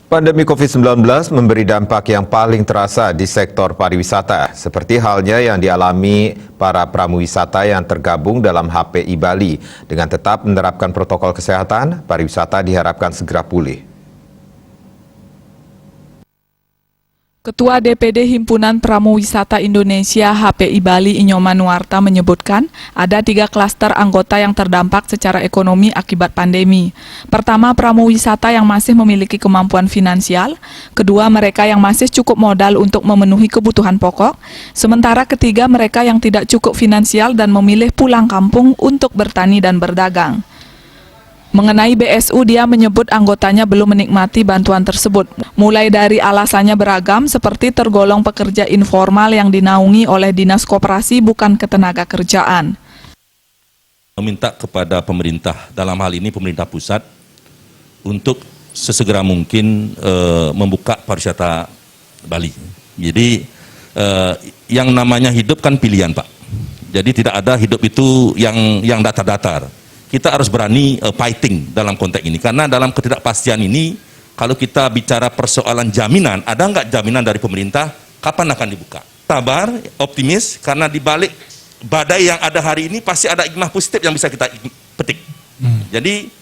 Pandemi COVID-19 memberi dampak yang paling terasa di sektor pariwisata, seperti halnya yang dialami para pramuwisata yang tergabung dalam HPI Bali. Dengan tetap menerapkan protokol kesehatan, pariwisata diharapkan segera pulih. Ketua DPD Himpunan Pramuwisata Indonesia HPI Bali Inyoman Nuarta menyebutkan ada 3 klaster anggota yang terdampak secara ekonomi akibat pandemi. Pertama, pramuwisata yang masih memiliki kemampuan finansial. Kedua, mereka yang masih cukup modal untuk memenuhi kebutuhan pokok. Sementara ketiga, mereka yang tidak cukup finansial dan memilih pulang kampung untuk bertani dan berdagang. Mengenai BSU, dia menyebut anggotanya belum menikmati bantuan tersebut. Mulai dari alasannya beragam, seperti tergolong pekerja informal yang dinaungi oleh Dinas Koperasi bukan ketenaga kerjaan. Meminta kepada pemerintah, dalam hal ini pemerintah pusat, untuk sesegera mungkin membuka pariwisata Bali. Jadi yang namanya hidup kan pilihan, Pak. Jadi tidak ada hidup itu yang datar-datar. Kita harus berani fighting dalam konteks ini, karena dalam ketidakpastian ini, kalau kita bicara persoalan jaminan, ada nggak jaminan dari pemerintah kapan akan dibuka? Sabar, optimis, karena di balik badai yang ada hari ini pasti ada hikmah positif yang bisa kita petik. Jadi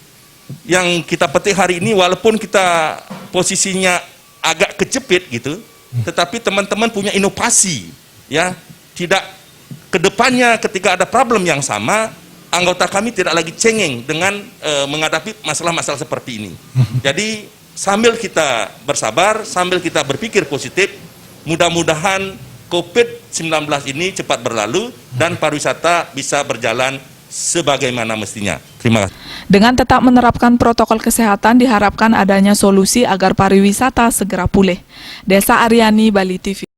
yang kita petik hari ini, walaupun kita posisinya agak kejepit gitu, tetapi teman-teman punya inovasi, ya, tidak kedepannya ketika ada problem yang sama, anggota kami tidak lagi cengeng dengan menghadapi masalah-masalah seperti ini. Jadi sambil kita bersabar, sambil kita berpikir positif, mudah-mudahan COVID-19 ini cepat berlalu dan pariwisata bisa berjalan sebagaimana mestinya. Terima kasih. Dengan tetap menerapkan protokol kesehatan, diharapkan adanya solusi agar pariwisata segera pulih. Desa Aryani, Bali TV.